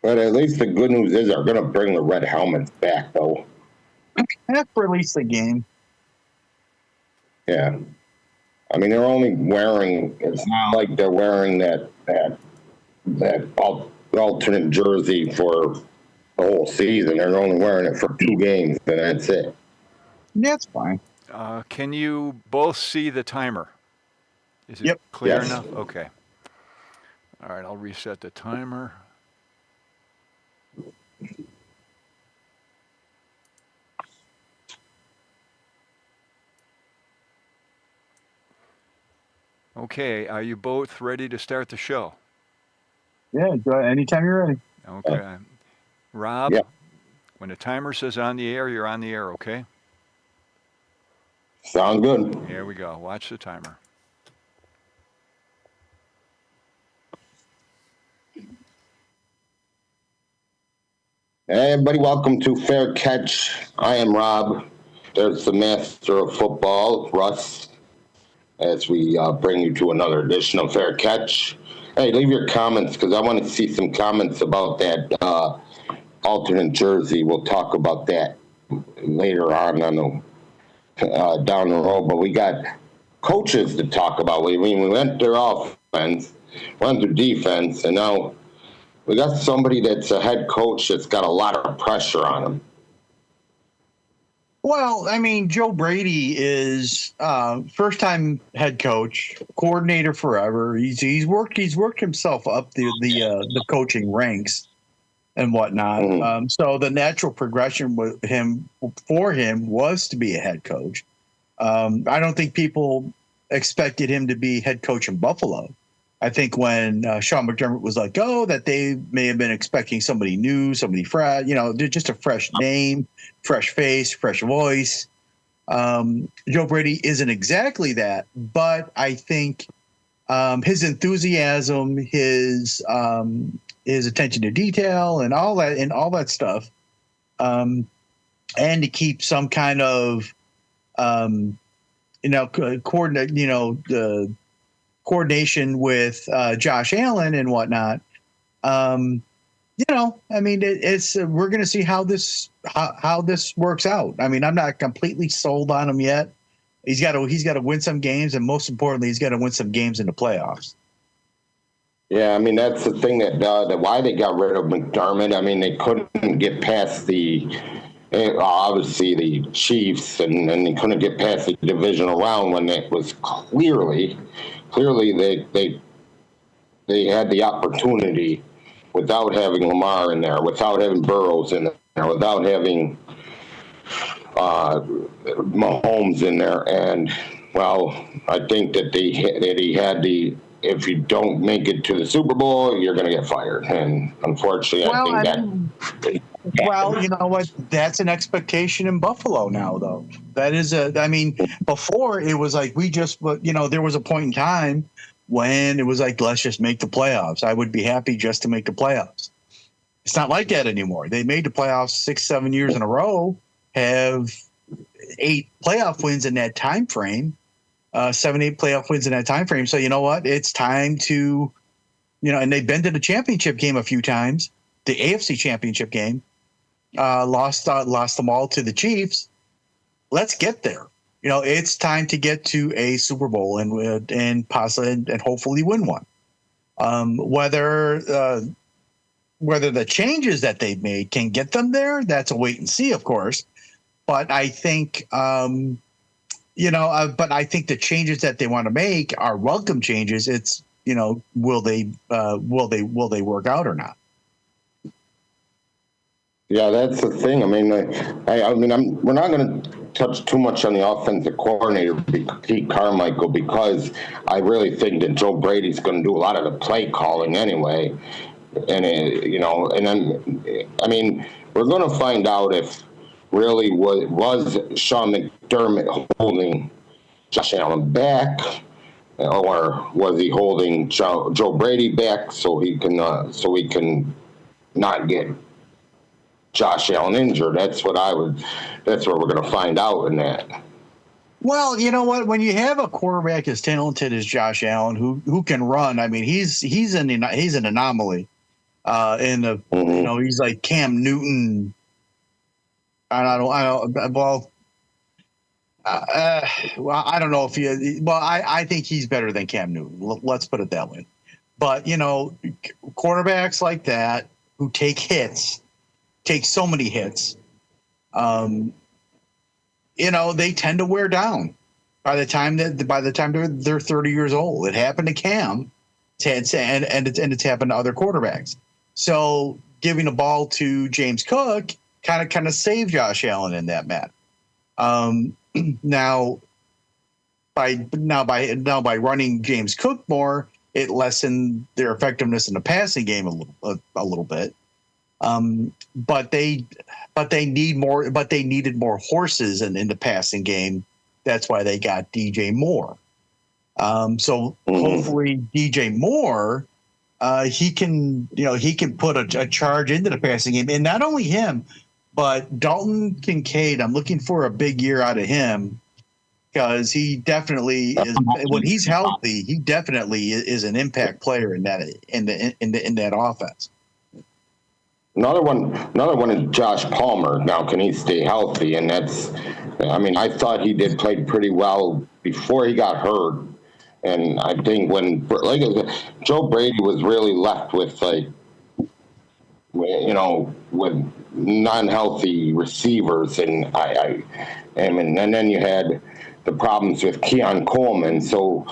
But at least the good news is they're going to bring the red helmets back, though. Have to release the game. Yeah. I mean, they're only wearing. It's not like they're wearing that alternate jersey for the whole season. They're only wearing it for 2 games, and that's it. That's fine. Can you both see the timer? Is it Yep. clear Yes. enough? Okay. All right, I'll reset the timer. Okay, are you both ready to start the show? Yeah, go ahead. Anytime you're ready. Okay. Rob, Yeah. when the timer says on the air, you're on the air, okay? Sounds good. Here we go. Watch the timer. Hey, everybody, welcome to Fair Catch. I am Rob. There's the master of football, Russ, as we bring you to another edition of Fair Catch. Hey, leave your comments because I want to see some comments about that alternate jersey. We'll talk about that later on the down the road. But we got coaches to talk about. We went through offense, went through defense, and now we got somebody that's a head coach that's got a lot of pressure on him. Well, I mean, Joe Brady is first-time head coach, coordinator forever. He's worked himself up the coaching ranks and whatnot. Mhm. So the natural progression for him was to be a head coach. I don't think people expected him to be head coach in Buffalo. I think when Sean McDermott was let go, that they may have been expecting somebody new, somebody fresh, just a fresh name, fresh face, fresh voice. Joe Brady isn't exactly that, but I think his enthusiasm, his attention to detail, and all that stuff, and to keep some kind of coordination with Josh Allen and whatnot. I mean, it's we're going to see how this works out. I mean, I'm not completely sold on him yet. He's got to win some games, and most importantly, he's got to win some games in the playoffs. Yeah, I mean, that's the thing that why they got rid of McDermott. I mean, they couldn't get past obviously the Chiefs, and they couldn't get past the divisional round when it was clearly they had the opportunity without having Lamar in there, without having Burrows in there, without having Mahomes in there, and well, I think that he had the. If you don't make it to the Super Bowl, you're going to get fired, and unfortunately, Well, you know what? That's an expectation in Buffalo now, though. That is before it was like there was a point in time when it was like, let's just make the playoffs. I would be happy just to make the playoffs. It's not like that anymore. They made the playoffs 6-7 years in a row, have 8 playoff wins in that time frame, 7-8 playoff wins in that time frame. So you know what? It's time to, and they've been to the championship game a few times, the AFC championship game. Lost them all to the Chiefs. Let's get there. It's time to get to a Super Bowl and possibly and hopefully win one. Whether the changes that they've made can get them there, that's a wait and see, of course. But I think, but I think the changes that they want to make are welcome changes. It's will they work out or not? Yeah, that's the thing. I mean, we're not going to touch too much on the offensive coordinator, Pete Carmichael, because I really think that Joe Brady's going to do a lot of the play calling anyway. And and then we're going to find out if really was Sean McDermott holding Josh Allen back, or was he holding Joe Brady back so he can not get Josh Allen injured. That's what we're going to find out in that. Well, you know what? When you have a quarterback as talented as Josh Allen, who can run, I mean, he's an anomaly. He's like Cam Newton. I don't know if he. Well, I think he's better than Cam Newton. Let's put it that way. But quarterbacks like that who take so many hits, they tend to wear down by the time they're 30 years old. It happened to Cam, and it's happened to other quarterbacks. So giving the ball to James Cook kind of saved Josh Allen in that matter. Now by running James Cook more, it lessened their effectiveness in the passing game a little bit. But they needed more horses in the passing game. That's why they got DJ Moore. So hopefully DJ Moore, he can put a charge into the passing game, and not only him, but Dalton Kincaid. I'm looking for a big year out of him because he definitely is. When he's healthy, he definitely is an impact player in that offense. Another one is Josh Palmer. Now, can he stay healthy? And I thought he played pretty well before he got hurt. And I think when Joe Brady was really left with with non-healthy receivers, and then you had the problems with Keon Coleman. So,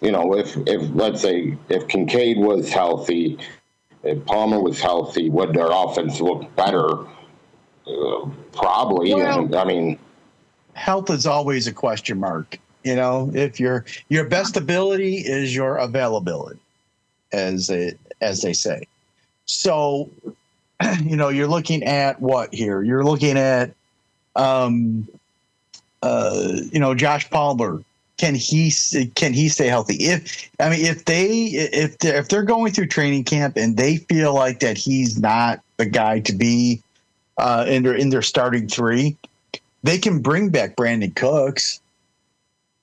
if let's say if Kincaid was healthy, if Palmer was healthy, would their offense look better? Probably. Well, health is always a question mark. If your best ability is your availability, as they say. So, you're looking at what here? You're looking at, Josh Palmer. Can he stay healthy? If they're going through training camp and they feel like that he's not the guy to be in their starting three, they can bring back Brandon Cooks.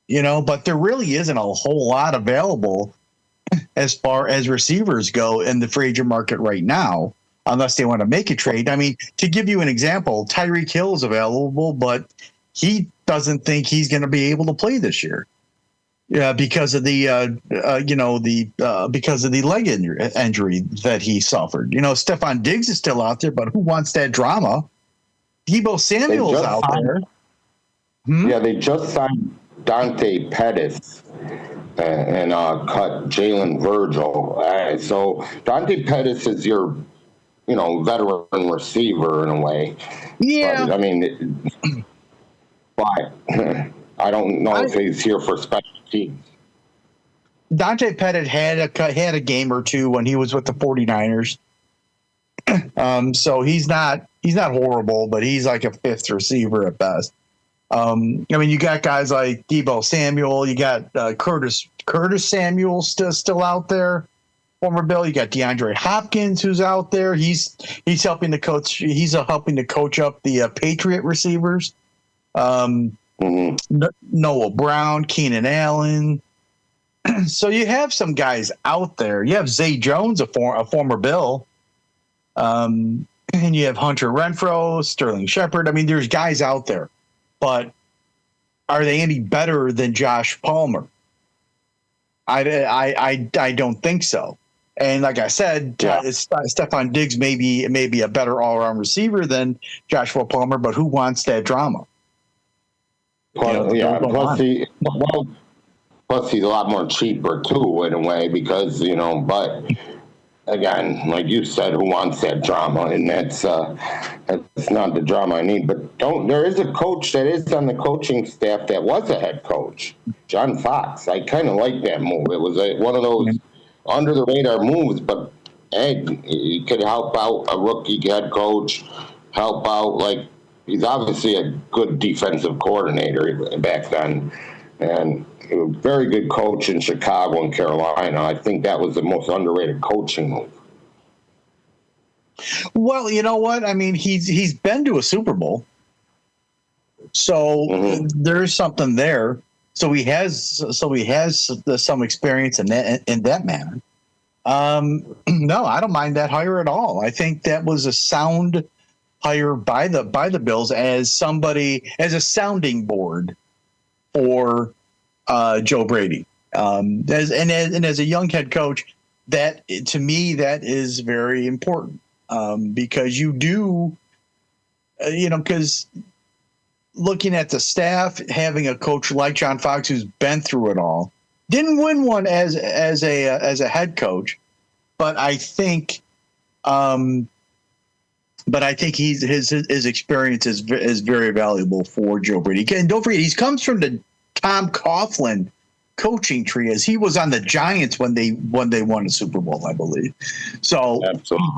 But there really isn't a whole lot available as far as receivers go in the free agent market right now, unless they want to make a trade. To give you an example, Tyreek Hill is available, but he doesn't think he's going to be able to play this year. Yeah, because of the leg injury that he suffered. Stephon Diggs is still out there, but who wants that drama? Deebo Samuel's out there. Yeah, they just signed Dante Pettis and cut Jalen Virgil. So Dante Pettis is your, veteran receiver in a way. Yeah. But I don't know if he's here for special teams. Dante Pettit had a game or two when he was with the 49ers. So he's not horrible, but he's like a fifth receiver at best. You got guys like Deebo Samuel, you got Curtis Samuel still out there, former Bill. You got DeAndre Hopkins who's out there. He's helping to coach. He's helping to coach up the Patriot receivers. Noah Brown, Keenan Allen. So you have some guys out there. You have Zay Jones, a former Bill. And you have Hunter Renfrow, Sterling Shepard. There's guys out there. But are they any better than Josh Palmer? I don't think so. And like I said, Stephon Diggs may be a better all-around receiver than Joshua Palmer, but who wants that drama? Plus he's a lot more cheaper too in a way because but again, like you said, who wants that drama? And that's not the drama I need. But there is a coach that is on the coaching staff that was a head coach, John Fox. I kind of like that move. It was one of those under the radar moves, but he could help out a rookie head coach, help out he's obviously a good defensive coordinator back then, and a very good coach in Chicago and Carolina. I think that was the most underrated coaching move. Well, you know what? He's been to a Super Bowl, so there's something there. So he has some experience in that manner. No, I don't mind that hire at all. I think that was a sound hire by the Bills as a sounding board for Joe Brady. As a young head coach, that to me that is very important because you do, because looking at the staff, having a coach like John Fox who's been through it all, didn't win one as a head coach, but I think his experience is very valuable for Joe Brady. And don't forget, he comes from the Tom Coughlin coaching tree, as he was on the Giants when they won a Super Bowl, I believe. So Absolutely.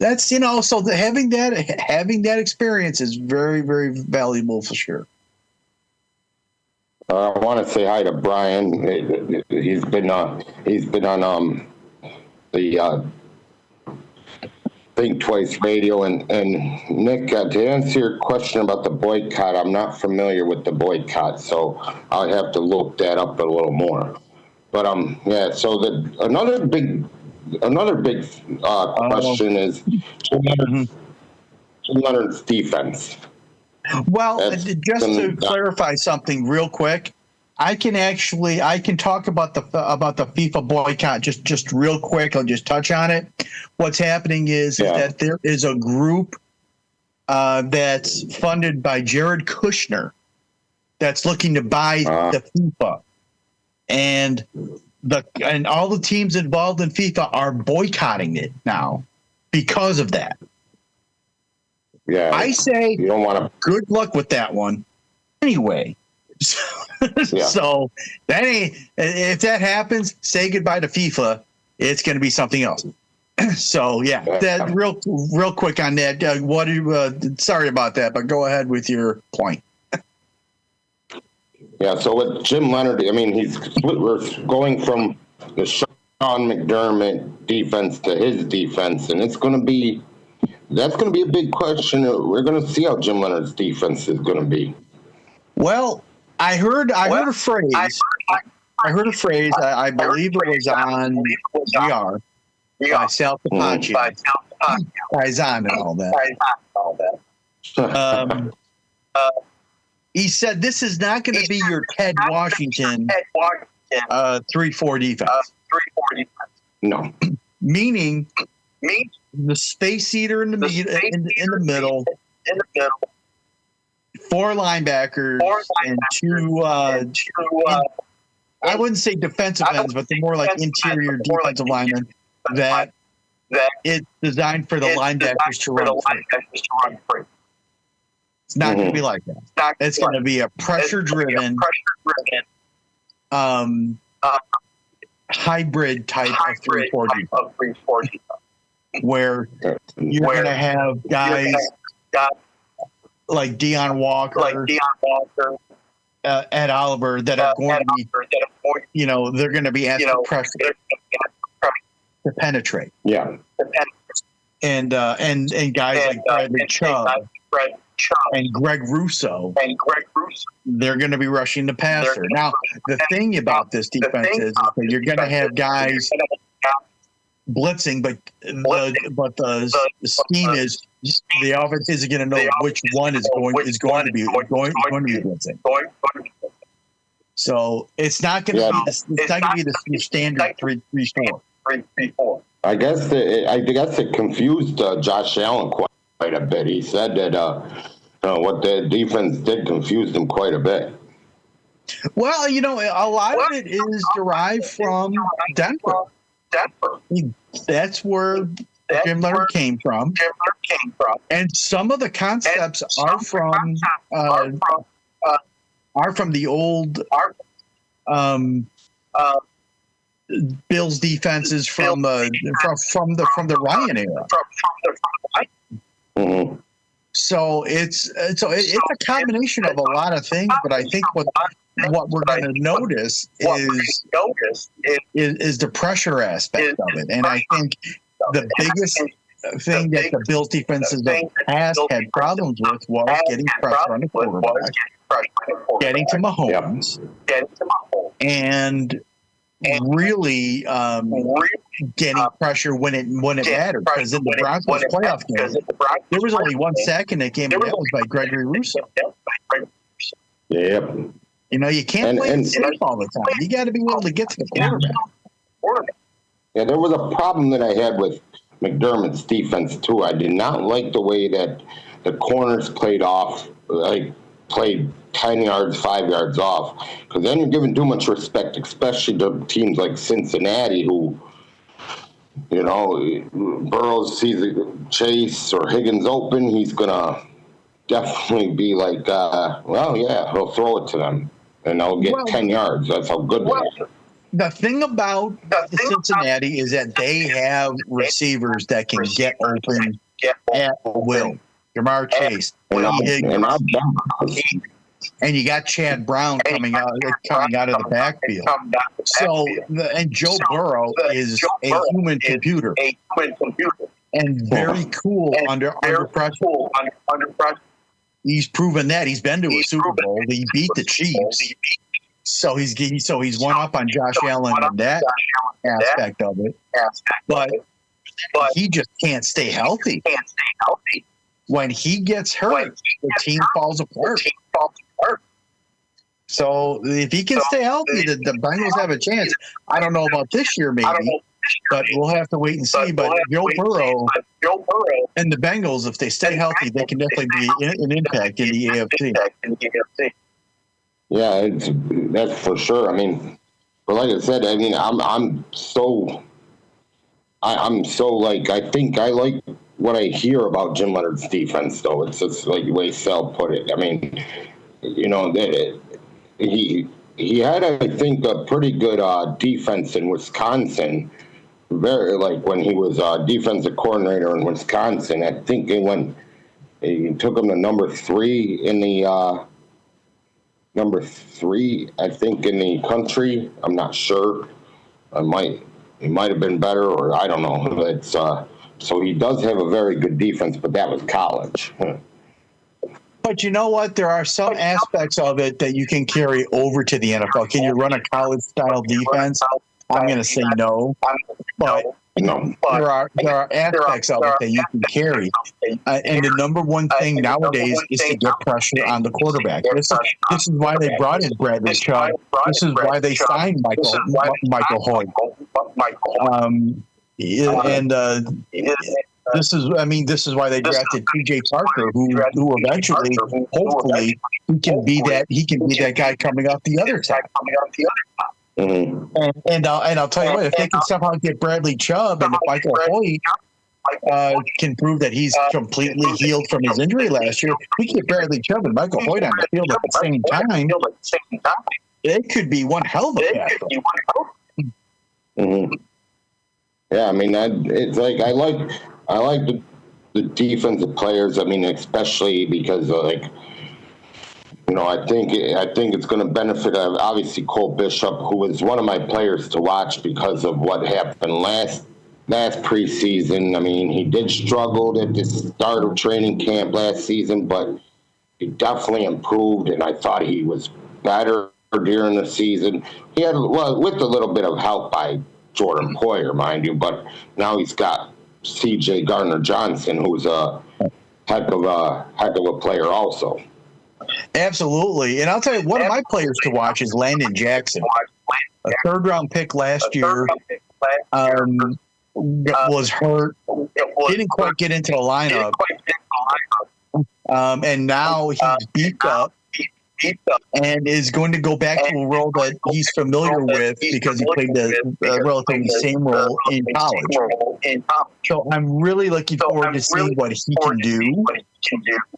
That's so having that experience is very, very valuable for sure. I want to say hi to Brian. He's been on the Think Twice Radio, and Nick, to answer your question about the boycott, I'm not familiar with the boycott, so I'll have to look that up a little more. But yeah. So another big question is Jim Leonard's defense. Well, just to clarify something real quick, I can talk about the FIFA boycott just real quick. I'll just touch on it. What's happening is that there is a group that's funded by Jared Kushner that's looking to buy the FIFA, and all the teams involved in FIFA are boycotting it now because of that. Yeah, I say you don't want to. Good luck with that one. Anyway, so that ain't. If that happens, say goodbye to FIFA. It's going to be something else. So that real quick on that. Sorry about that, but go ahead with your point. Yeah. So with Jim Leonard, I mean, we're going from the Sean McDermott defense to his defense, and that's going to be a big question. We're going to see how Jim Leonard's defense is going to be. Well, I heard a phrase. I believe it was on GR by Sal Pacenzia, Paisan and all that. He said this is not going to be your Ted Washington 3-4 defense. No. Meaning the space eater in the middle, 4 linebackers and 2 I wouldn't say defensive ends, but they're more like interior defensive linemen that it's designed for the linebackers to run free. It's not going to be like that. It's going to be a pressure-driven hybrid type of 3-4 defense, where you're going to have guys like Deion Walker, Ed Oliver that are going to be, they're going to be asked to pressure to penetrate. Yeah. And guys like Bradley Chubb and Greg Russo, they're going to be rushing the passer. Now, the thing about this defense is that you're going to have guys blitzing, but the scheme is the offense isn't going to know which one is going to be blitzing. So it's not going to be the standard 3-4. I guess it confused Josh Allen quite a bit. He said that what the defense did confused him quite a bit. Well, a lot of it is derived from Denver. That's where Jim Leonard came from. And some of the concepts are from the old Bills defenses from the Ryan era. Mm-hmm. So it's a combination of a lot of things, but I think what we're going to notice is the pressure aspect of it, and I think the biggest thing that the Bills defenses of the past had problems with was getting pressure on the quarterback, getting to Mahomes, and really getting pressure when it mattered. Because in the Broncos playoff game, there was only one sack in that game, and that was by Gregory Russo. Yep. You know, you can't play it safe all the time. You got to be able to get to the quarterback. Yeah, there was a problem that I had with McDermott's defense too. I did not like the way that the corners played 10 yards, 5 yards off. Because then you're giving too much respect, especially to teams like Cincinnati, who, you know, Burrows sees Chase or Higgins open, he's going to definitely be like, well, yeah, he'll throw it to them, and they'll get 10 yards. That's how good they are. The thing about Cincinnati is that they have receivers that can get open at will. Jamar Chase, and you got Chad Brown coming out of the backfield. So, and Joe Burrow is a human computer, and very cool under pressure. He's proven that. He's been to a Super Bowl. He beat the Chiefs. So he's one up on Josh Allen in that aspect of it. But he just can't stay healthy. When he gets hurt, the team falls apart. So if he can stay healthy, the Bengals have a chance. I don't know about this year, maybe, but we'll have to wait and see. But Joe Burrow and the Bengals, if they stay healthy, they can definitely be an impact in the AFC. Yeah, that's for sure. I mean, but like I said, I mean, I'm so like, I think I like what I hear about Jim Leonard's defense, though. It's just like the way Sal put it. I mean, you know, he had, I think, a pretty good defense in Wisconsin. Very, like, when he was defensive coordinator in Wisconsin. I think he took him to number 3 in the I think, in the country. I'm not sure. He might have been better, or I don't know. It's so he does have a very good defense, but that was college. But you know what? There are some aspects of it that you can carry over to the NFL. Can you run a college-style defense? I'm going to say no. But there are aspects of it that you can carry. And the number one thing nowadays is to get pressure on the quarterback. This is why they brought in Bradley Chubb. This is why they signed Michael Hoyt. This is why they drafted P.J. Parker, who eventually, hopefully, he can be that guy coming off the other side. Mm-hmm. And I'll tell you what, if they can somehow get Bradley Chubb, and if Michael Hoyt can prove that he's completely healed from his injury last year, we can get Bradley Chubb and Michael Hoyt on the field at the same time. It could be one hell of a battle. Mm-hmm. Yeah, I mean, it's like I like the defensive players. I mean, especially because like, you know, I think it's going to benefit obviously Cole Bishop, who was one of my players to watch because of what happened last preseason. I mean, he did struggle at the start of training camp last season, but he definitely improved, and I thought he was better during the season. He had, well, with a little bit of help by Jordan Poyer, mind you, but now he's got C.J. Gardner-Johnson, who's a heck of a player also. Absolutely. And I'll tell you, one of my players to watch is Landon Jackson, a third-round pick last year. Was hurt, didn't quite get into the lineup, and now he's beat up and is going to go back to a role that he's familiar with because he played the relatively same role in college. So I'm really looking forward to seeing what he can do.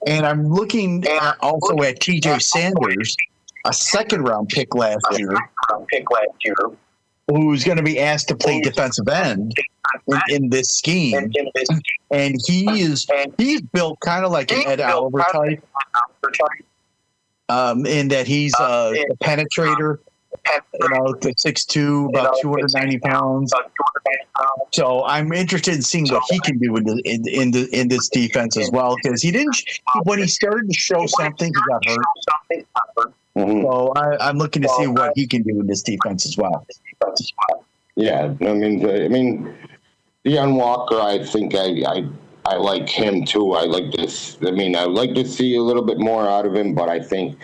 And I'm looking also at TJ Sanders, a second-round pick last year, who's going to be asked to play defensive end in this scheme. And he's built kind of like an Ed Oliver type, in that he's a penetrator, you know, the 6'2", about 290 pounds. So I'm interested in seeing what he can do in this defense as well, because when he started to show something, he got hurt. Mm-hmm. So I'm looking to see what he can do in this defense as well. Yeah, Deion Walker, I think I like him too. I like this. I'd like to see a little bit more out of him, but I think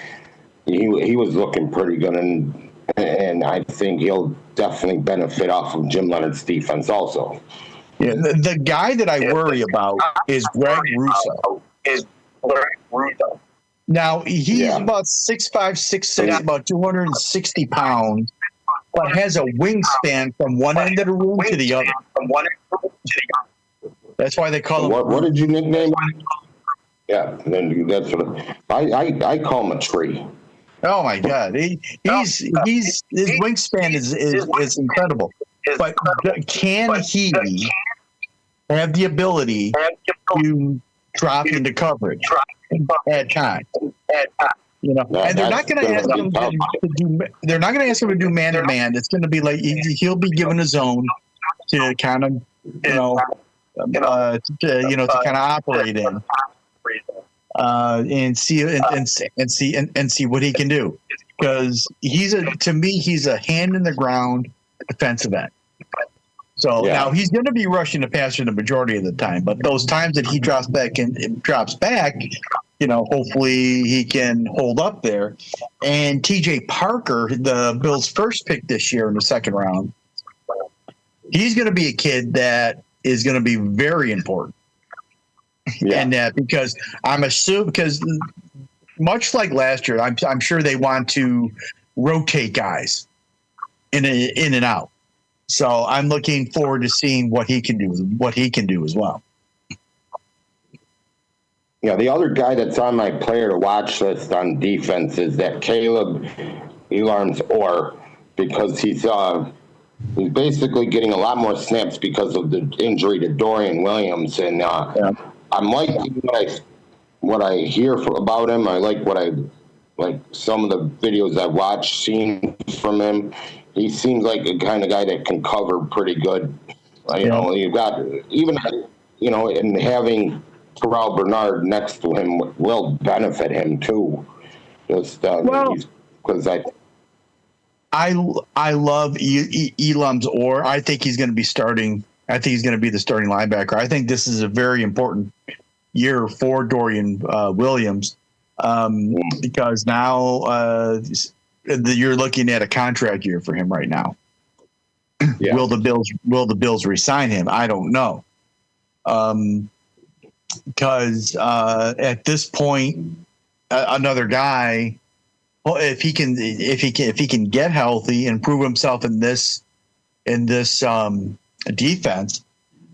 he was looking pretty good, and I think he'll definitely benefit off of Jim Leonard's defense also. Yeah, the guy that I worry about is Greg Russo. Now he's about 6'5", 6'6", about 260 pounds, but has a wingspan from one end of the room to the other. That's why they call him. What did you nickname him? Yeah, then that's what I call him, a tree. Oh my God, his wingspan is incredible. But can he have the ability to drop into coverage at times? You know, and they're not going to ask him to do. They're not going to ask him to do man to man. It's going to be like he'll be given a zone to kind of, to kind of operate in, and see what he can do. Because to me, he's a hand in the ground defensive end. So now he's going to be rushing the passer the majority of the time, but those times that he drops back, hopefully he can hold up there. And T.J. Parker, the Bills' first pick this year in the second round, he's going to be a kid that is going to be very important. Yeah. And that because much like last year, I'm sure they want to rotate guys in and out. So I'm looking forward to seeing what he can do as well. Yeah, the other guy that's on my player to watch list on defense is that Caleb Elarms-Orr, because he's basically getting a lot more snaps because of the injury to Dorian Williams, and I'm liking what I hear about him. I like some of the videos I've watched, seen from him. He seems like a kind of guy that can cover pretty good. You've got and having Terrell Bernard next to him will benefit him too. Just because I love Elam's-Orr. I think he's going to be starting. I think he's going to be the starting linebacker. I think this is a very important year for Dorian Williams because now you're looking at a contract year for him right now. Yeah. Will the Bills re-sign him? I don't know. Because at this point, another guy, well, if he can get healthy and prove himself in this defense,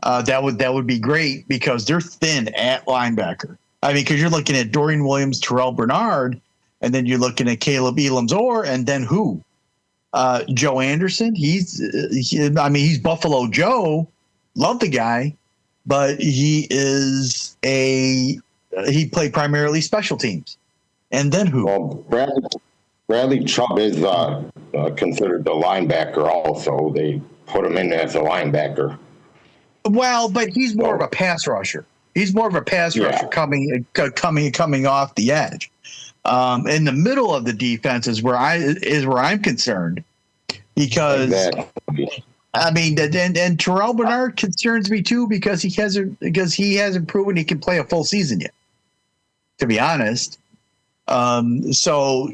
that would be great because they're thin at linebacker. I mean, because you're looking at Dorian Williams, Terrell Bernard, and then you're looking at Caleb Elam-Orr, and then who? Joe Anderson. He's Buffalo Joe. Love the guy, but he played primarily special teams. And then who? Well, Bradley Chubb is considered the linebacker also. They put him in as a linebacker. Well, but he's more of a pass rusher. He's more of a pass rusher coming off the edge. In the middle of the defense is where I'm concerned because I mean, and Terrell Bernard concerns me too because he hasn't proven he can play a full season yet. To be honest, so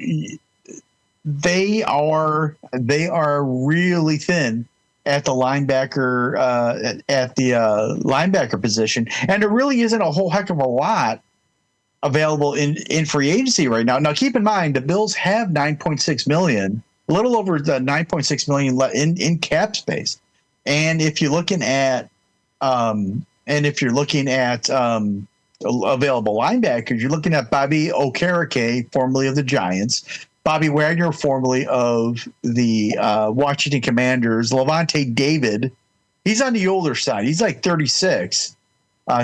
they are really thin at the linebacker linebacker position, and there really isn't a whole heck of a lot available in free agency right now. Now, keep in mind the Bills have $9.6 million, a little over the $9.6 million in cap space, and if you're looking at available linebackers, you're looking at Bobby Okereke, formerly of the Giants, Bobby Wagner, formerly of the Washington Commanders, Levante David. He's on the older side. He's like 36.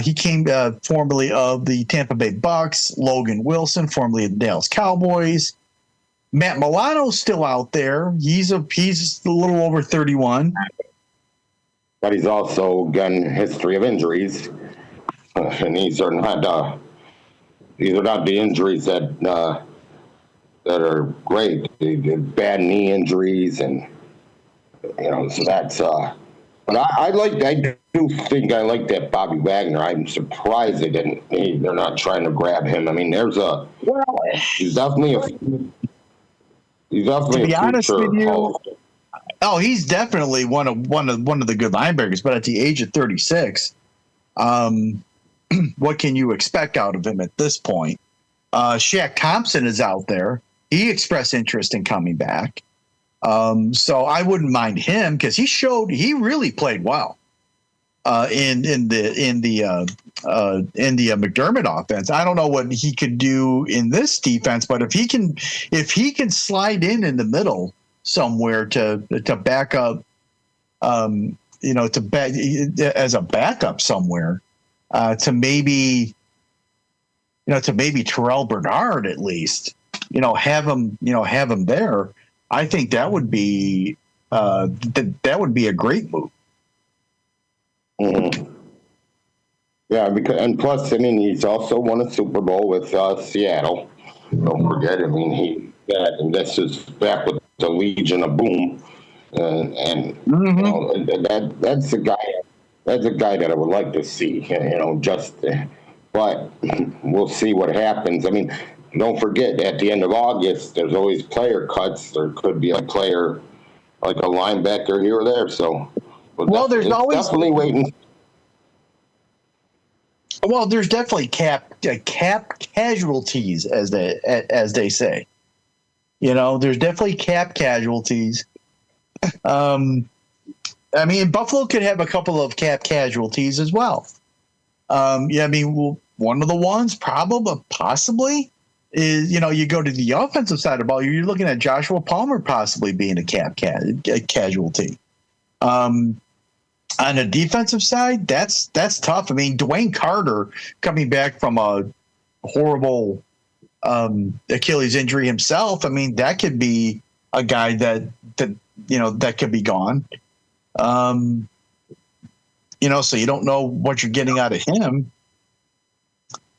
He came formerly of the Tampa Bay Bucks. Logan Wilson, formerly of the Dallas Cowboys. Matt Milano's still out there. He's a little over 31. But he's also got a history of injuries. And these are not the injuries that are great. Bad knee injuries and So that's. But I do think I like that Bobby Wagner. I'm surprised they're not trying to grab him. I mean, Well, he's definitely to a be honest with future you, Hall. he's definitely one of the good linebackers. But at the age of 36, what can you expect out of him at this point? Shaq Thompson is out there. He expressed interest in coming back. So I wouldn't mind him because he really played well in the McDermott offense. I don't know what he could do in this defense, but if he can slide in the middle somewhere to back up, as a backup somewhere, to maybe Terrell Bernard at least, have him there. I think that would be that would be a great move. Mm-hmm. Yeah, and plus, I mean, he's also won a Super Bowl with Seattle. Don't forget. I mean, and this is back with the Legion of Boom, and that's a guy. That's a guy that I would like to see. But we'll see what happens. I mean, don't forget, at the end of August, there's always player cuts. There could be a player, like a linebacker here or there. So, there's always definitely waiting. Well, there's definitely cap casualties, as they say. There's definitely cap casualties. I mean, Buffalo could have a couple of cap casualties as well. Yeah, I mean, one of the ones possibly is, you go to the offensive side of the ball, you're looking at Joshua Palmer possibly being a cap casualty. On the defensive side, that's tough. I mean, Dwayne Carter coming back from a horrible Achilles injury himself. I mean, that could be a guy that could be gone. So you don't know what you're getting out of him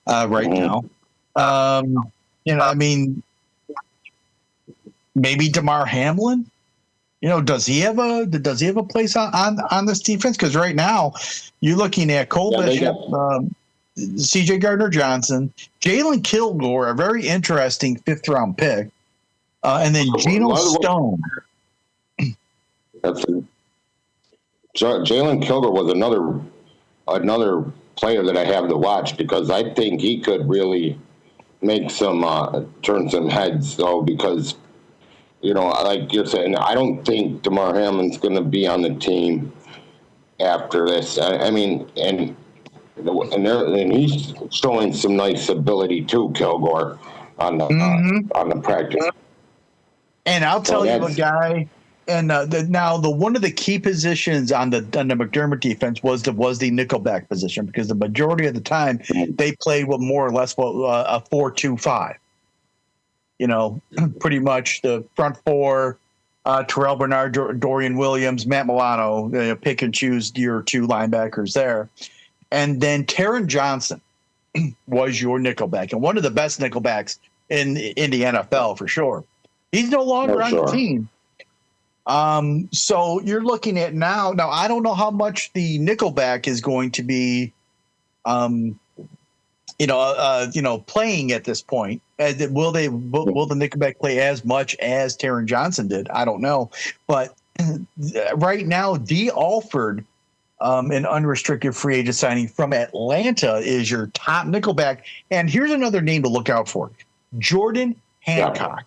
right now. I mean, maybe DeMar Hamlin. Does he have a place on this defense? Because right now you're looking at Cole Bishop, C.J. Gardner-Johnson, Jalen Kilgore, a very interesting 5th-round pick, and then Geno Stone. Jalen Kilgore was another player that I have to watch because I think he could really make turn some heads though, because like you're saying, I don't think DeMar Hamlin's going to be on the team after this. I mean, and he's showing some nice ability too, Kilgore, on the practice. And I'll tell you a guy. And the one of the key positions on the McDermott defense was the nickelback position, because the majority of the time they played with more or less a 4-2-5. Pretty much the front four, Terrell Bernard, Dorian Williams, Matt Milano, pick and choose your 2 linebackers there. And then Taron Johnson was your nickelback, and one of the best nickelbacks in the NFL for sure. He's no longer on the team. So you're looking at now I don't know how much the nickelback is going to be, playing at this point. Will the nickelback play as much as Taron Johnson did? I don't know. But right now, D. Alford, an unrestricted free agent signing from Atlanta, is your top nickelback. And here's another name to look out for: Jordan Hancock.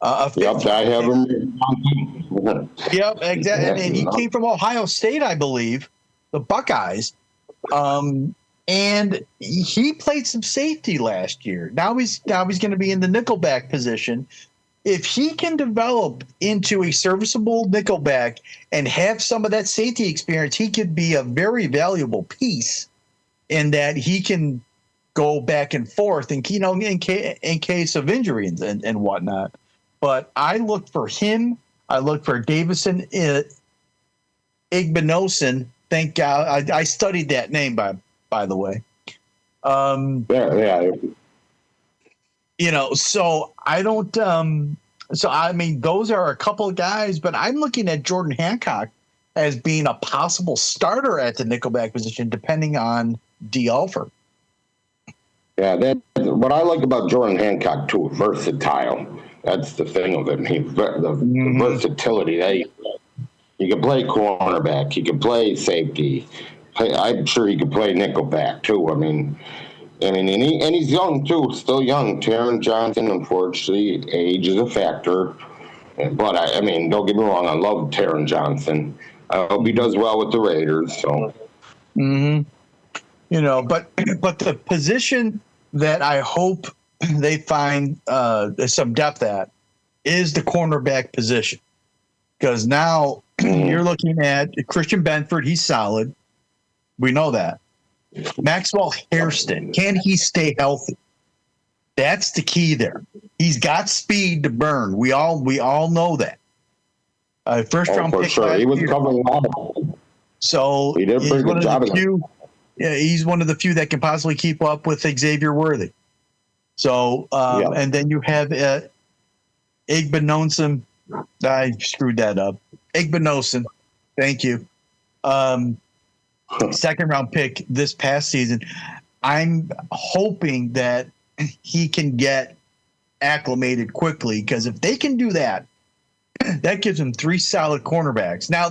I have him. Yep, exactly. And he came from Ohio State, I believe, the Buckeyes. And he played some safety last year. Now he's going to be in the nickelback position. If he can develop into a serviceable nickelback and have some of that safety experience, he could be a very valuable piece in that he can go back and forth in case of injury and whatnot. But I look for him. I look for Davison Igbinosun. Thank God. I studied that name, by the way. So I don't So, I mean, those are a couple of guys, but I'm looking at Jordan Hancock as being a possible starter at the nickelback position, depending on D. Alford. Yeah, that's what I like about Jordan Hancock too. Versatile. That's the thing of him. The versatility. He can play cornerback. He can play safety. I'm sure he could play nickelback too. I mean, and he's young too. Still young. Taron Johnson, unfortunately, age is a factor. But I mean, don't get me wrong. I love Taron Johnson. I hope he does well with the Raiders. So. You know, but the position that I hope they find some depth at is the cornerback position, because now you're looking at Christian Benford. He's solid. We know that. Maxwell Hairston, can he stay healthy? That's the key there. He's got speed to burn. We all know that. First round for pick. Sure. He was covering all. So he did a pretty good job. Yeah, he's one of the few that can possibly keep up with Xavier Worthy. So, and then you have Igbenogson. I screwed that up. Igbenogson. Thank you. Second round pick this past season. I'm hoping that he can get acclimated quickly, because if they can do that, that gives them three solid cornerbacks. Now,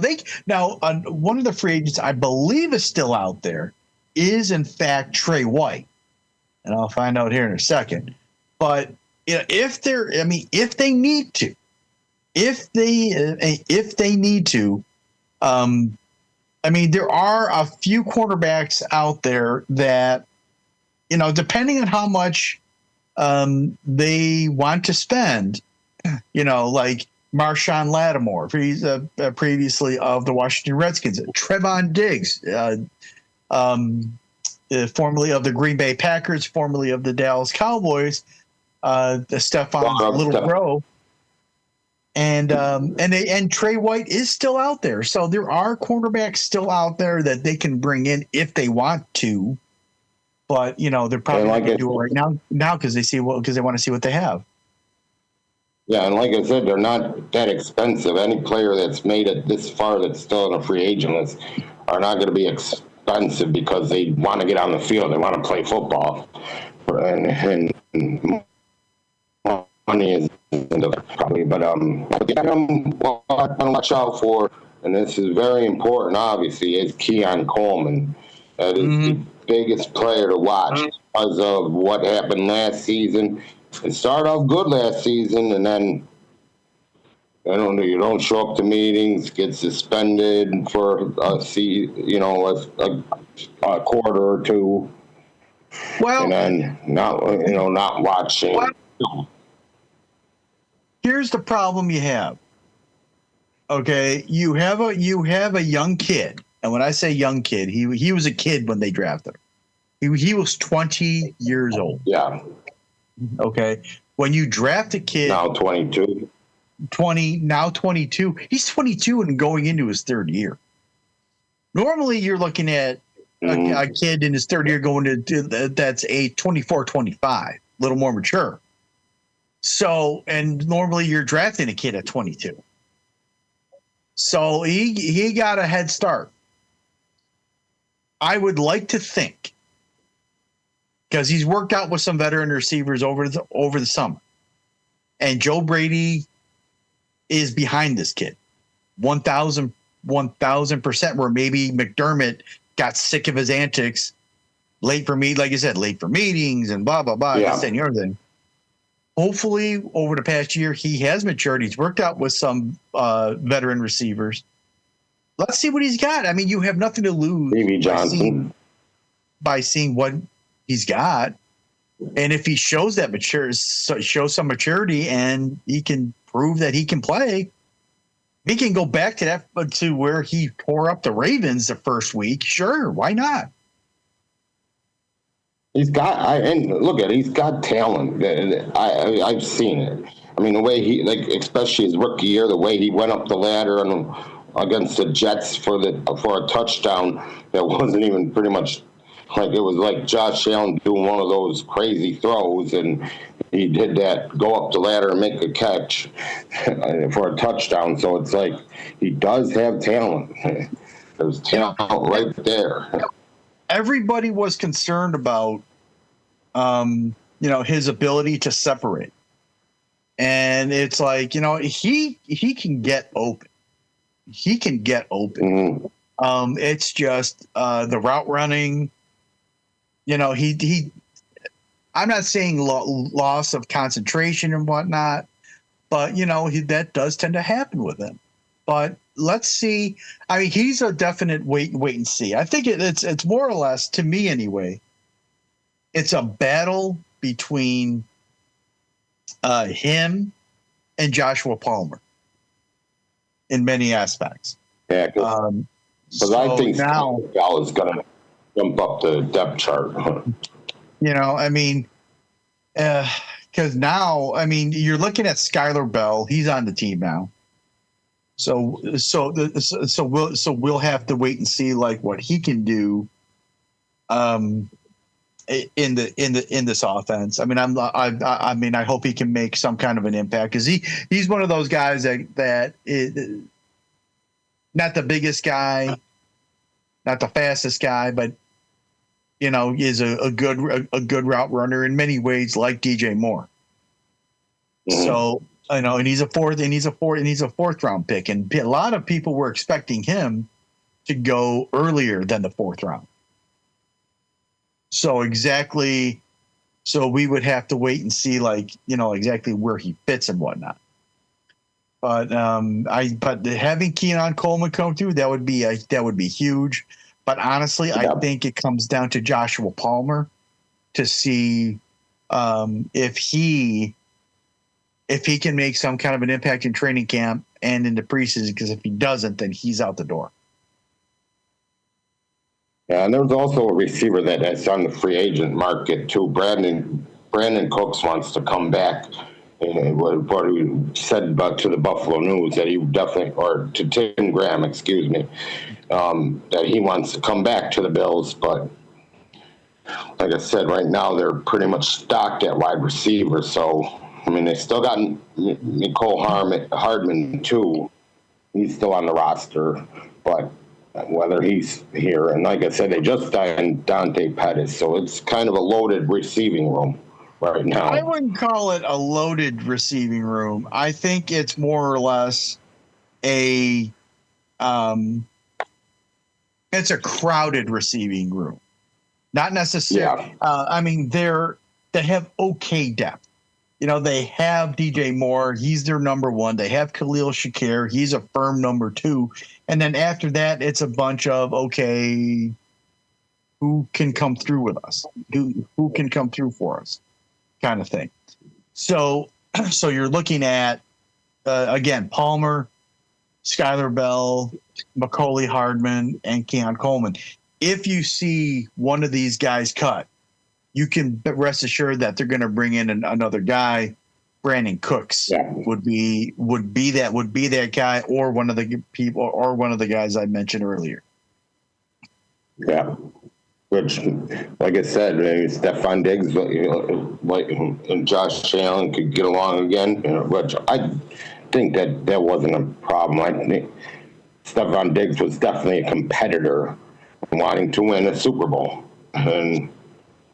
one of the free agents I believe is still out there is in fact Trey White, and I'll find out here in a second. But you know, if they need to, I mean, there are a few quarterbacks out there that, you know, depending on how much they want to spend, you know, like Marshawn Lattimore, he's previously of the Washington Redskins, Trevon Diggs, formerly of the Green Bay Packers, formerly of the Dallas Cowboys, Stephon Little Bro, and Trey White is still out there. So there are cornerbacks still out there that they can bring in if they want to, but you know they're probably not going to do it right now because they want to see what they have. Yeah, and like I said, they're not that expensive. Any player that's made it this far that's still on a free agent list are not going to be expensive because they want to get on the field. They want to play football. And money is probably. But what you got to watch out for, and this is very important, obviously, is Keon Coleman. That is the biggest player to watch because of what happened last season. It started off good last season, and then you don't show up to meetings, get suspended for a quarter or two, and then not watching. Here's the problem you have. Okay, you have a young kid, and when I say young kid, he was a kid when they drafted him. He was 20 years old. Yeah. Okay. When you draft a kid now 22. 22, he's 22 and going into his third year. Normally you're looking at a kid in his third year going to that's a 24, 25, a little more mature. So, and normally you're drafting a kid at 22. So he got a head start. I would like to think, because he's worked out with some veteran receivers over the summer. And Joe Brady is behind this kid 1,000%, where maybe McDermott got sick of his antics, late for meetings and blah, blah, blah, this and the other thing. Hopefully, over the past year, he has matured. He's worked out with some veteran receivers. Let's see what he's got. I mean, you have nothing to lose by seeing what he's got. And if he shows some maturity and he can prove that he can play, he can go back to where he tore up the Ravens the first week. Sure, why not? He's got talent. I've seen it. I mean, the way especially his rookie year, the way he went up the ladder and against the Jets for a touchdown that wasn't even pretty much. Like it was like Josh Allen doing one of those crazy throws, and he did that, go up the ladder and make a catch for a touchdown. So it's like he does have talent. There's talent right there. Everybody was concerned about, his ability to separate. And it's like, he can get open. He can get open. Mm-hmm. It's just the route running. He I'm not saying loss of concentration and whatnot, but that does tend to happen with him. But let's see. I mean, he's a definite wait and see. I think it's more or less, to me anyway, it's a battle between him and Joshua Palmer in many aspects. Yeah, because I think now Gal is going to jump up the depth chart. I mean, because now, I mean, you're looking at Skylar Bell. He's on the team now. So we'll have to wait and see like what he can do in this offense. I mean, I hope he can make some kind of an impact, because he's one of those guys that is not the biggest guy, not the fastest guy, but is a good route runner in many ways, like DJ Moore. Mm-hmm. So and he's a fourth round pick, and a lot of people were expecting him to go earlier than the fourth round. So we would have to wait and see, exactly where he fits and whatnot. But having Keon Coleman come through, that would be huge. But honestly, I think it comes down to Joshua Palmer to see if he can make some kind of an impact in training camp and in the preseason. Because if he doesn't, then he's out the door. Yeah, and there's also a receiver that's on the free agent market too. Brandon Cooks wants to come back. And what he said about to the Buffalo News that he definitely, or to Tim Graham, excuse me, that he wants to come back to the Bills. But like I said, right now they're pretty much stocked at wide receiver. So I mean, they still got Nicole Hardman too. He's still on the roster, but whether he's here, and like I said, they just signed Dante Pettis, so it's kind of a loaded receiving room right now. I wouldn't call it a loaded receiving room. I think it's more or less it's a crowded receiving room. Not necessarily. Yeah. I mean, they have okay depth. They have DJ Moore. He's their number one. They have Khalil Shakir. He's a firm number two. And then after that, it's a bunch of, okay, who can come through with us? Who can come through for us? Kind of thing. So you're looking at, again, Palmer, Skylar Bell, Macaulay Hardman, and Keon Coleman. If you see one of these guys cut, you can rest assured that they're going to bring in another guy. Brandon Cooks would be that guy, or one of the people, or one of the guys I mentioned earlier. Yeah, which, like I said, Stephon Diggs, and Josh Allen could get along again. Which I think that wasn't a problem. I think Stephon Diggs was definitely a competitor wanting to win a Super Bowl, and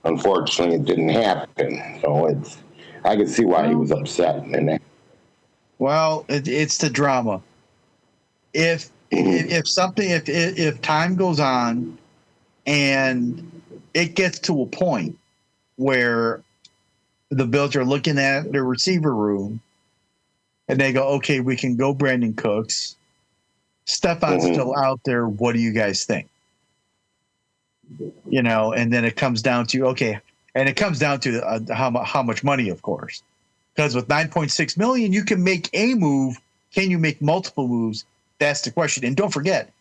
unfortunately, it didn't happen. So I could see why he was upset. Well, it's the drama. If time goes on and it gets to a point where the Bills are looking at their receiver room and they go, okay, we can go Brandon Cooks. Stephon's still out there. What do you guys think? And then it comes down to, okay, and it comes down to how much money, of course, because with $9.6 million, you can make a move. Can you make multiple moves? That's the question. And don't forget,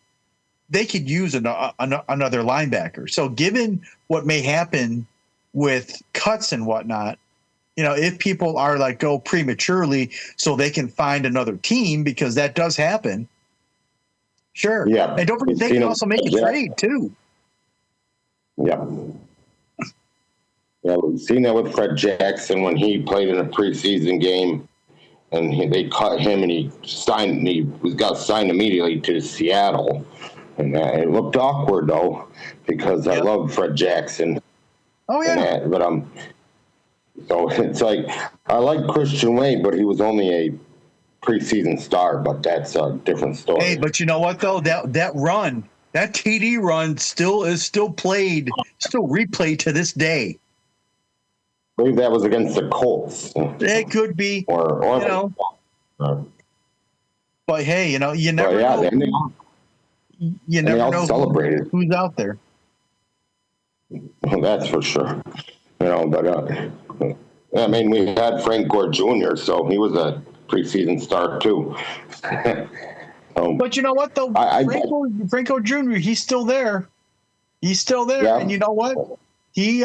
they could use another linebacker. So given what may happen with cuts and whatnot, if people are go prematurely so they can find another team, because that does happen. Sure. Yeah. And don't forget, they can also make a trade too. Yeah. Yeah, we've seen that with Fred Jackson when he played in a preseason game, and they cut him, and he got signed immediately to Seattle, and it looked awkward though because I love Fred Jackson. Oh yeah, and that, but so it's like I like Christian Wade, but he was only a preseason star, but that's a different story. Hey, but you know what though? That run, that TD run, still replayed to this day. I believe that was against the Colts. It could be, or you know. But hey, you know, you never know. You never know celebrated. who's out there. Well, that's for sure. You know, but I mean, we had Frank Gore Jr., so he was a preseason star too. But you know what though, Franco Jr. He's still there. He's still there, and you know what? He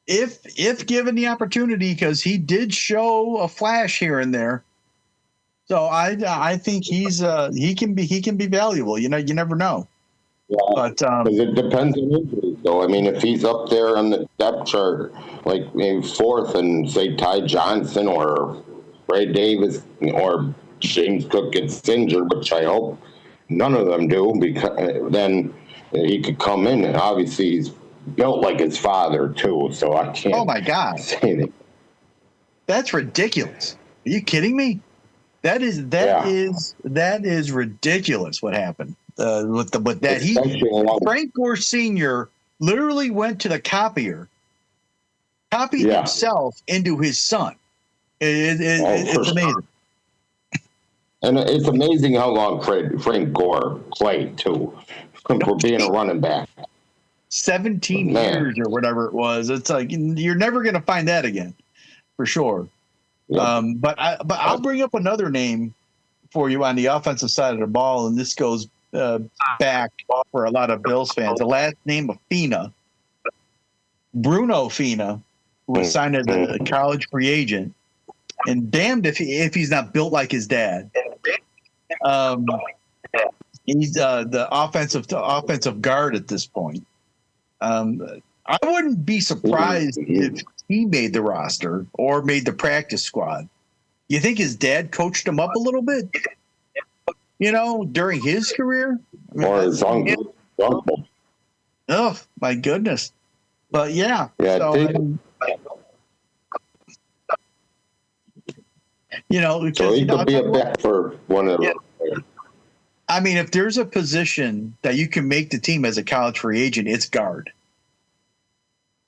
if given the opportunity, because he did show a flash here and there. So I think he can be valuable. You know, you never know. Yeah, but it depends on injuries, though. I mean, if he's up there on the depth chart, like maybe fourth, and say Ty Johnson or Ray Davis or James Cook gets injured, which I hope none of them do, because then he could come in, and obviously he's built like his father too. So I can't. Oh my God, say anything. That's ridiculous. Are you kidding me? That is ridiculous. What happened with that? Frank Gore Sr. literally went to the copied himself into his son. It's amazing. And it's amazing how long Frank Gore played too, for being a running back. 17 years or whatever it was. It's like you're never going to find that again, for sure. Yeah. But I'll bring up another name for you on the offensive side of the ball, and this goes back for a lot of Bills fans. The last name of Fina, Bruno Fina, who was signed as a college free agent, and damned if he's not built like his dad. He's the offensive guard at this point. I wouldn't be surprised if he made the roster or made the practice squad. You think his dad coached him up a little bit? You know, during his career? Or his uncle. Oh, my goodness. But yeah. You know, because, so he could be a back for one of them. I mean, if there's a position that you can make the team as a college free agent, it's guard.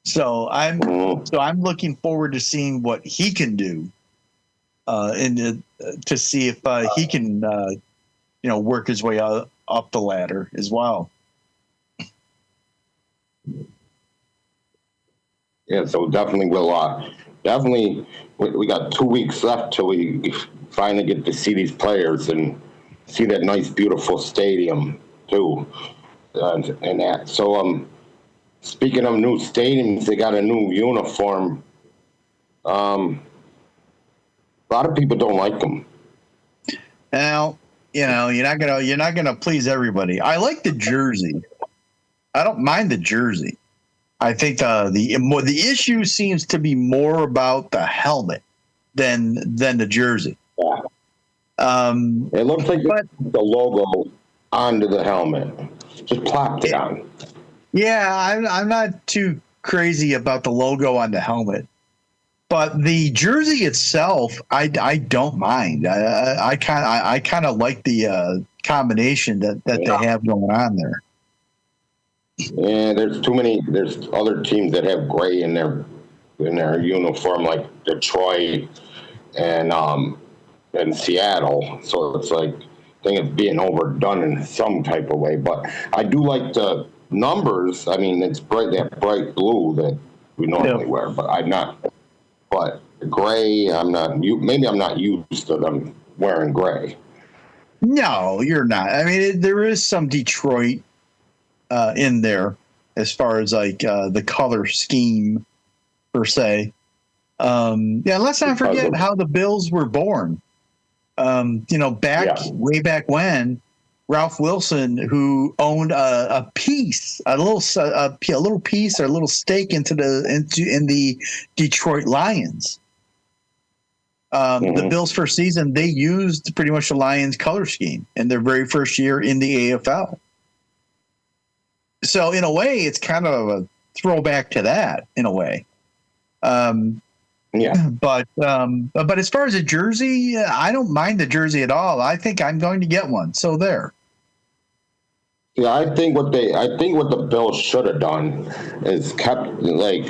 So I'm looking forward to seeing what he can do, and to see if he can, work his way up the ladder as well. Yeah, so definitely we got 2 weeks left till we finally get to see these players and see that nice, beautiful stadium too, and that. So speaking of new stadiums, they got a new uniform. A lot of people don't like them. Now, you know, you're not gonna please everybody. I like the jersey. I don't mind the jersey. I think the issue seems to be more about the helmet than the jersey. Yeah. It looks like the logo onto the helmet. Just plopped it on. Yeah, I'm not too crazy about the logo on the helmet, but the jersey itself, I don't mind. I kind of like the combination that they have going on there. Yeah, there's too many. There's other teams that have gray in their uniform, like Detroit and Seattle. So it's like I think it's being overdone in some type of way. But I do like the numbers. I mean, it's that bright blue that we normally wear, but I'm not. But gray, I'm not. Maybe I'm not used to them wearing gray. No, you're not. I mean, there is some Detroit in there as far as like the color scheme per se. Let's not forget how the Bills were born. Way back when, Ralph Wilson, who owned a piece, a little piece or a little stake in the Detroit Lions. The Bills' first season, they used pretty much the Lions color scheme in their very first year in the AFL. So in a way, it's kind of a throwback to that in a way. Yeah. But as far as a jersey, I don't mind the jersey at all. I think I'm going to get one. So there. Yeah, I think what the Bills should have done is kept, like,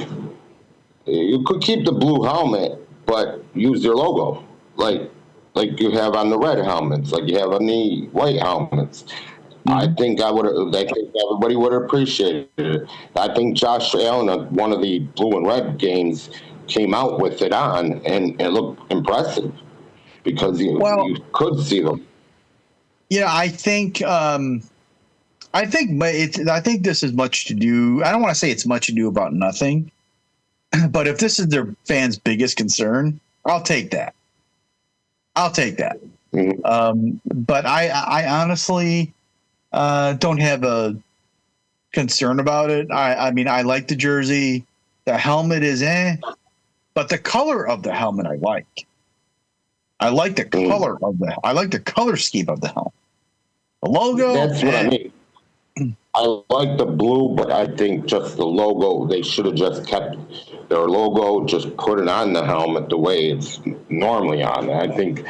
you could keep the blue helmet, but use their logo, like you have on the red helmets, like you have on the white helmets. I think everybody would have appreciated it. I think Josh Allen at one of the blue and red games came out with it on, and it looked impressive because you could see them. Yeah, I think this is much to do. I don't want to say it's much to do about nothing, but if this is their fans' biggest concern, I'll take that. Mm-hmm. But I honestly don't have a concern about it. I mean, I like the jersey. The helmet is but the color of the helmet I like. I like the color I like the color scheme of the helmet. The logo. That's what I mean. I like the blue, but I think just the logo, they should have just kept their logo, just put it on the helmet the way it's normally on. I think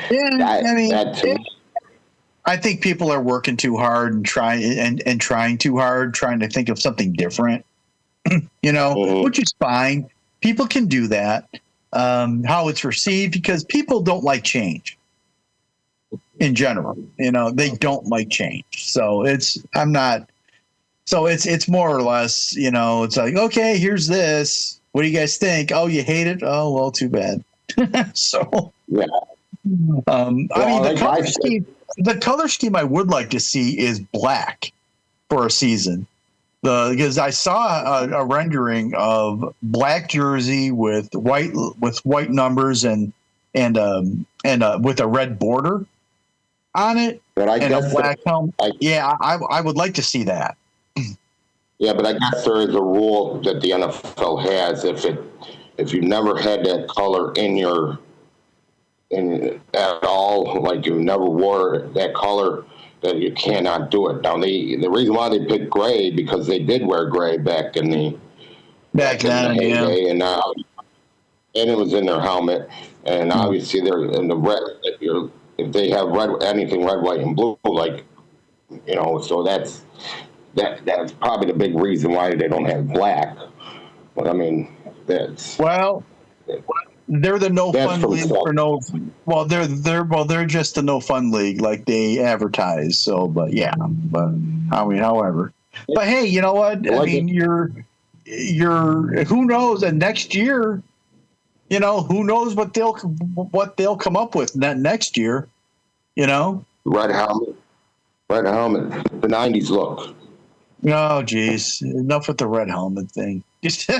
I think people are working too hard and trying too hard, trying to think of something different, which is fine. People can do that. How it's received, because people don't like change in general. They don't like change. So it's more or less, it's like, okay, here's this. What do you guys think? Oh, you hate it? Oh, well, too bad. So, yeah. The color scheme I would like to see is black for a season. Because I saw a rendering of black jersey with white numbers and with a red border on it, and a black helmet. I would like to see that. Yeah, but I guess there is a rule that the NFL has. If you never had that color at all, like you never wore that color, that you cannot do it. Now the reason why they picked gray, because they did wear gray back in the heyday, and it was in their helmet, and obviously they're in the red. If they have anything red, white, and blue, so that's probably the big reason why they don't have black. But I mean, they're the no fun league for no. Well, they're just the no fun league, like they advertise. So, however, but hey, you know what? You're who knows? And next year, who knows what they'll come up with next year? Red helmet, the '90s look. Oh, geez, enough with the red helmet thing. Just.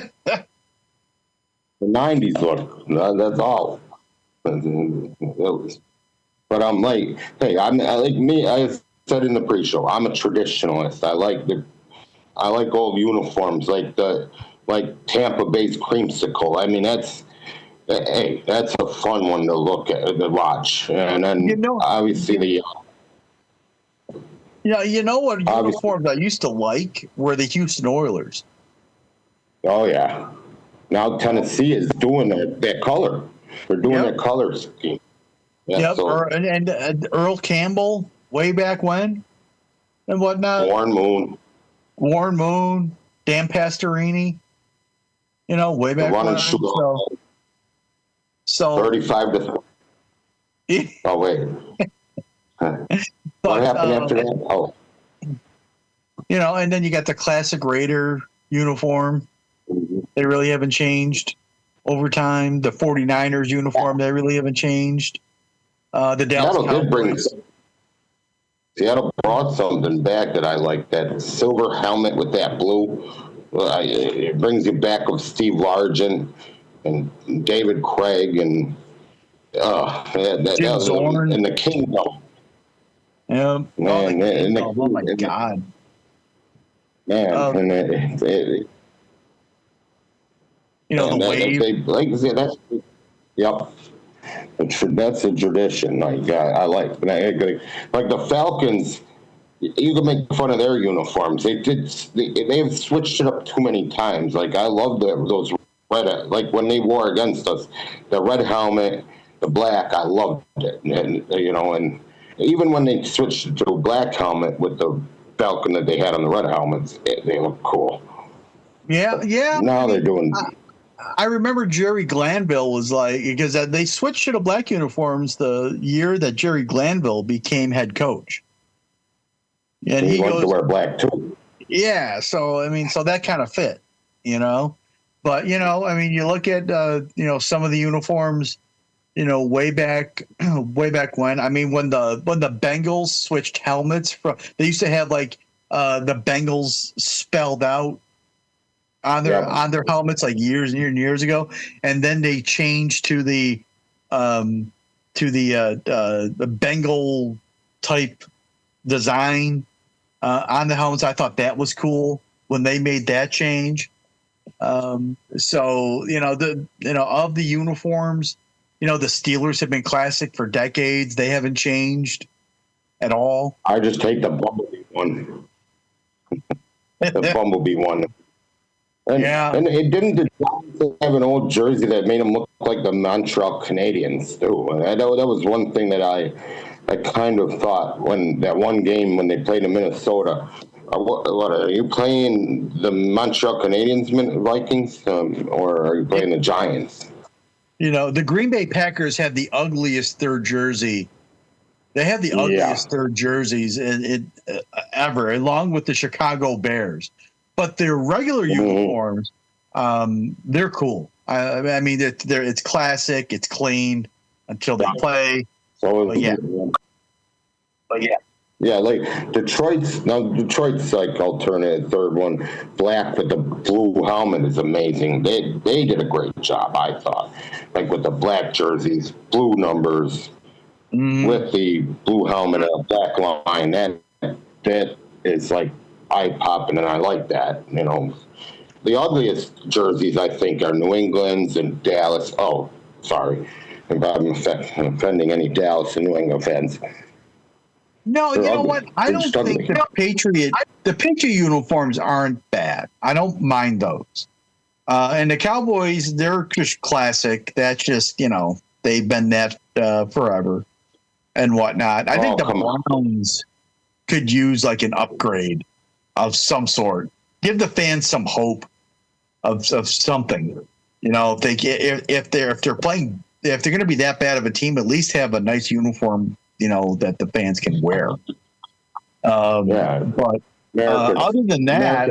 The '90s look. That's all. But I'm like, hey, I said in the pre-show, I'm a traditionalist. I like old uniforms, like Tampa Bay's creamsicle. I mean, that's a fun one to look at, to watch. And then obviously the. Yeah, what uniforms I used to like were the Houston Oilers. Oh yeah. Now Tennessee is doing that color. They're doing that color scheme. Yeah, and Earl Campbell way back when, and whatnot. Warren Moon, Dan Pastorini. Way back when. So 35 to. Oh wait. What happened after that? Oh. And then you got the classic Raider uniform. They really haven't changed over time. The 49ers uniform, they really haven't changed. The Dallas Cowboys. Seattle brought something back that I like, that silver helmet with that blue. It brings you back with Steve Largent and David Craig and Jim Zorn. And the Kingdom. Yeah. Man, Oh my God. Man, and The wave. like I said, yep. That's a tradition. Like I like, like the Falcons. You can make fun of their uniforms. They've switched it up too many times. Like I love those red. Like when they wore against us, the red helmet, the black. I loved it, and even when they switched to a black helmet with the Falcon that they had on the red helmets, they look cool. Yeah, yeah. Now they're doing. I remember Jerry Glanville was like, because they switched to the black uniforms the year that Jerry Glanville became head coach. And he goes to wear black too. Yeah, so so that kind of fit, But you look at some of the uniforms, way back when. When the Bengals switched helmets they used to have like the Bengals spelled out on their helmets like years and years ago, and then they changed to the Bengal type design on the helmets. I thought that was cool when they made that change. Of the uniforms, the Steelers have been classic for decades. They haven't changed at all. I just take the Bumblebee one. The Bumblebee one. And it didn't the Giants have an old jersey that made them look like the Montreal Canadiens too. And that was one thing that I kind of thought when that one game when they played in Minnesota. What are you playing the Montreal Canadiens Vikings or are you playing the Giants? The Green Bay Packers have the ugliest third jersey. They have the ugliest third jerseys ever, along with the Chicago Bears. But their regular uniforms, they're cool. It's classic. It's clean until they play. So yeah, like Detroit's like alternative third one, black with the blue helmet is amazing. They did a great job, I thought. Like with the black jerseys, blue numbers, with the blue helmet and a black line. That is like eye popping, and I like that. The ugliest jerseys I think are New England's and Dallas. Oh, sorry, if I'm offending any Dallas and New England fans. No, you know what? I don't think the Patriot uniforms aren't bad. I don't mind those. And the Cowboys, they're just classic. That's just they've been that forever and whatnot. I think the Browns could use like an upgrade of some sort. Give the fans some hope of something. If they're going to be that bad of a team, at least have a nice uniform. That the fans can wear. But other than that,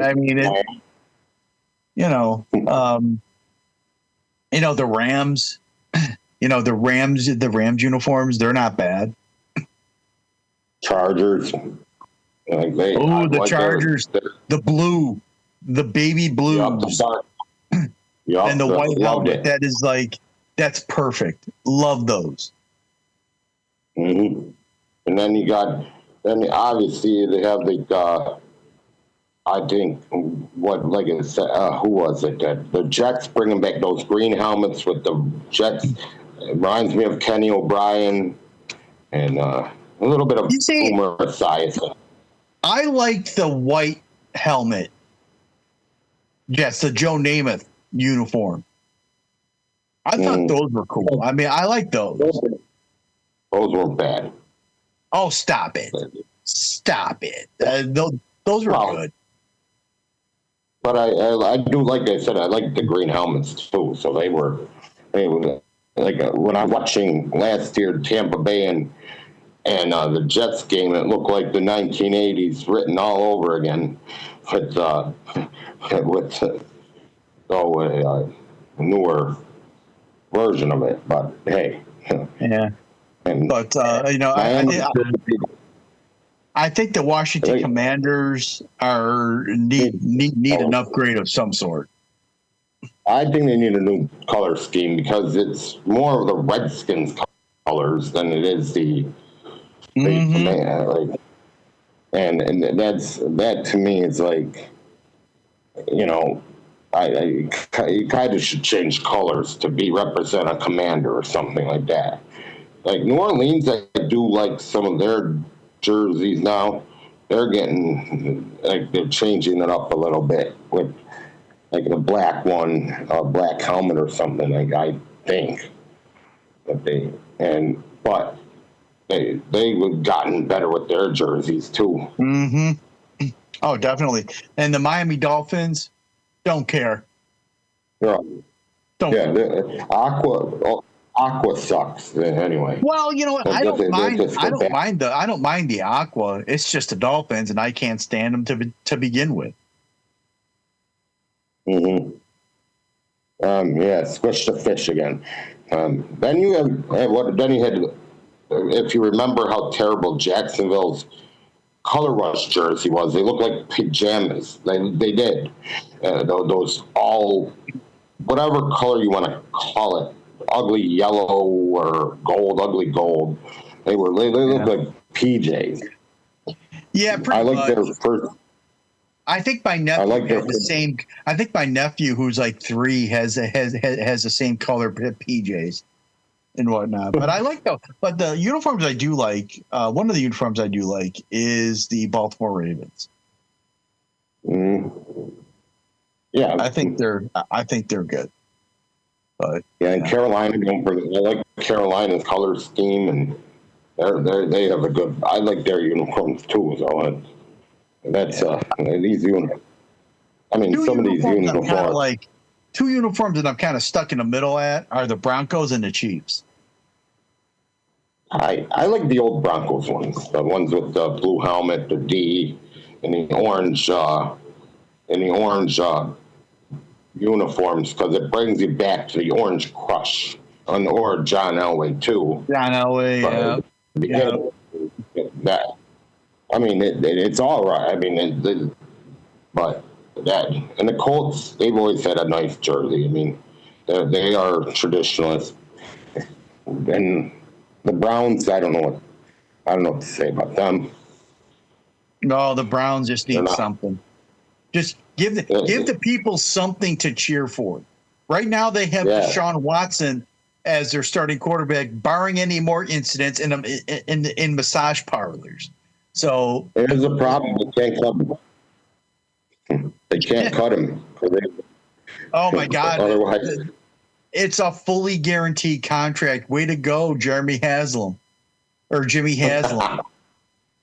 the Rams. The Rams uniforms, they're not bad. Chargers. The Chargers, the blue, the baby blues, and the white helmet. That is that's perfect. Love those. Mm-hmm. And then obviously they have I think who was it that the Jets bringing back those green helmets with the Jets. It reminds me of Kenny O'Brien and a little bit of Boomer Esiason. I liked the white helmet. Yes, the Joe Namath uniform. I thought those were cool. I like those. Those weren't bad. Oh, stop it. Stop it. Those were good. But I do, like I said, I like the green helmets too. So they were like when I was watching last year Tampa Bay and the Jets game, it looked like the 1980s written all over again with a newer version of it. But hey. Yeah. But I think the Washington Commanders need an upgrade of some sort. I think they need a new color scheme because it's more of the Redskins colors than it is the Like, and that to me is like, you know, you kind of should change colors to represent a commander or something like that. Like New Orleans, I do like some of their jerseys now. They're getting like they're changing it up a little bit with like the black one, a black helmet or something. Like I think that but they've gotten better with their jerseys too. Mm-hmm. Oh, definitely. And the Miami Dolphins don't care. Yeah, Don't care. Aqua sucks anyway. Well, you know what? I don't mind. I don't bad. mind the. I don't mind the Aqua. It's just the Dolphins, and I can't stand them to begin with. Mm-hmm. Yeah, squish the fish again. Then you have what? Then you had, if you remember how terrible Jacksonville's color rush jersey was. They looked like pajamas. They did. Those all, whatever color you want to call it, ugly yellow or gold, ugly gold. They looked like PJs. Yeah, pretty I like much. their first. I think my nephew had the same. I think my nephew, who's like 3, has the same color PJs and whatnot. But I like the uniforms I do like. One of the uniforms I do like is the Baltimore Ravens. Yeah, I think they're good. But yeah, and Carolina, I like Carolina's color scheme, and they have a good. I like their uniforms too. So that's these uniforms. I mean, some of these uniforms are like 2 uniforms that I'm kind of stuck in the middle at are the Broncos and the Chiefs. I like the old Broncos ones, the ones with the blue helmet, the D, and the orange uniforms, because it brings you back to the Orange Crush, or John Elway too. John Elway, yeah. That, I mean, it's all right. I mean, but that and the Colts, they've always had a nice jersey. I mean, they are traditionalists, and the Browns, I don't know what to say about them. No, the Browns just need something. Just give the people something to cheer for. Right now, they have Deshaun Watson as their starting quarterback, barring any more incidents in massage parlors. So there's a problem. They can't cut him. They can't cut him. Oh my God! Otherwise, it's a fully guaranteed contract. Way to go, Jimmy Haslam.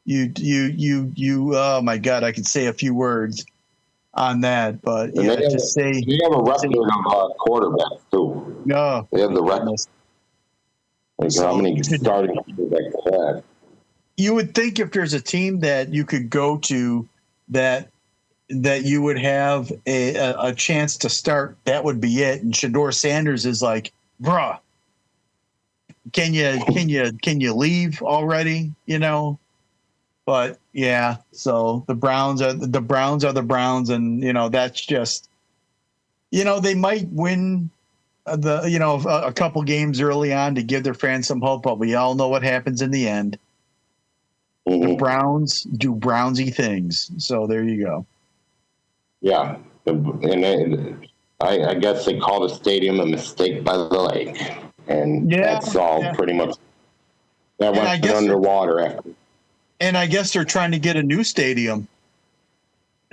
You. Oh my God! I could say a few words on that, but you have a record of quarterbacks too. No, they have the record. Like how many starting quarterbacks had? You would think if there's a team that you could go to that you would have a chance to start, that would be it. And Shedeur Sanders is like, bruh, can you leave already? You know? But yeah, so the Browns are the Browns, and that's just, they might win a couple games early on to give their fans some hope, but we all know what happens in the end. Mm-hmm. The Browns do Brownsy things, so there you go. Yeah, and I guess they call the stadium a mistake by the lake, and that's all pretty much. That went underwater after. And I guess they're trying to get a new stadium,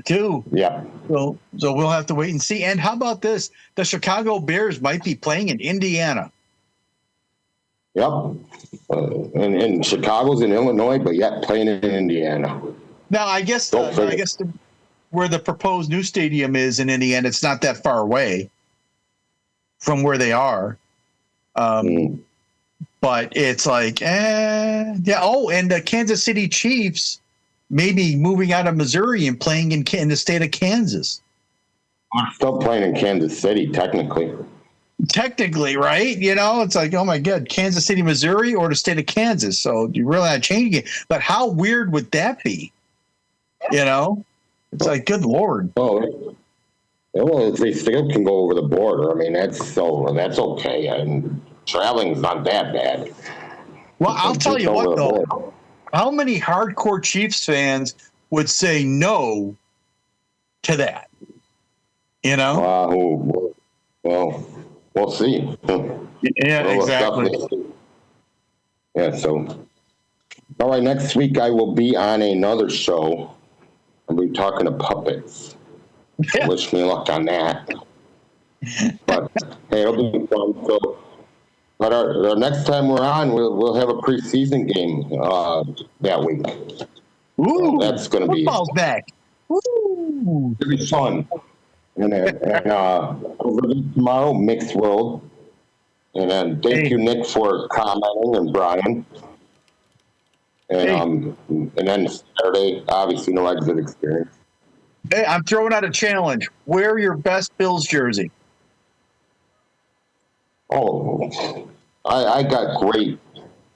too. Yeah. So we'll have to wait and see. And how about this? The Chicago Bears might be playing in Indiana. Yep. And Chicago's in Illinois, but yet playing in Indiana. Now, I guess where the proposed new stadium is in Indiana, it's not that far away from where they are. But it's like, yeah. Oh, and the Kansas City Chiefs may be moving out of Missouri and playing in the state of Kansas. I'm still playing in Kansas City, technically. Technically, right? It's like, oh my God, Kansas City, Missouri, or the state of Kansas. So you really not changing it. But how weird would that be? It's like, good Lord. Oh, well, they still can go over the border. I mean, that's okay. And traveling's not that bad. Well, I'll tell you what, though. How many hardcore Chiefs fans would say no to that? You know? Well, we'll see. Yeah, We'll exactly. definitely see. Yeah, so. All right, next week I will be on another show. I'll be talking to puppets. Yeah. Wish me luck on that. But hey, it'll be fun. So, but our next time we're on, we'll have a preseason game that week. Ooh, that's going to be football's back. Ooh. it'll be fun. And over tomorrow, Mixed World. And then thank you, Nick, for commenting, and Brian. And then Saturday, obviously, no exit experience. Hey, I'm throwing out a challenge. Wear your best Bills jersey. Oh, I got great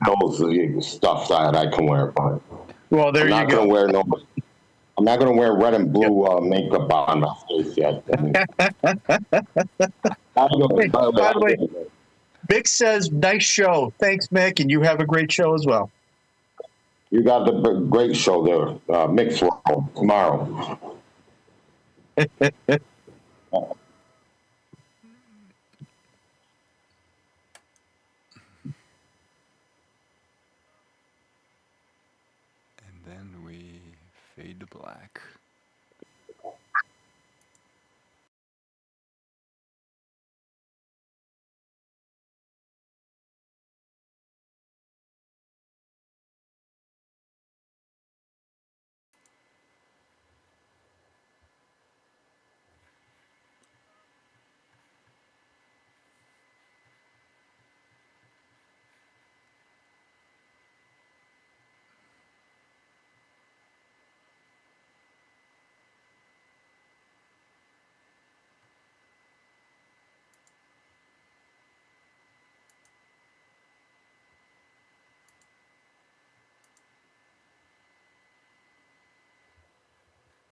Bills stuff that I can wear, but Well, there you go. I'm not going to wear red and blue makeup on my face yet. By the way, Mick says, nice show. Thanks, Mick, and you have a great show as well. You got the great show there, Mixed World, tomorrow. And then we fade to black.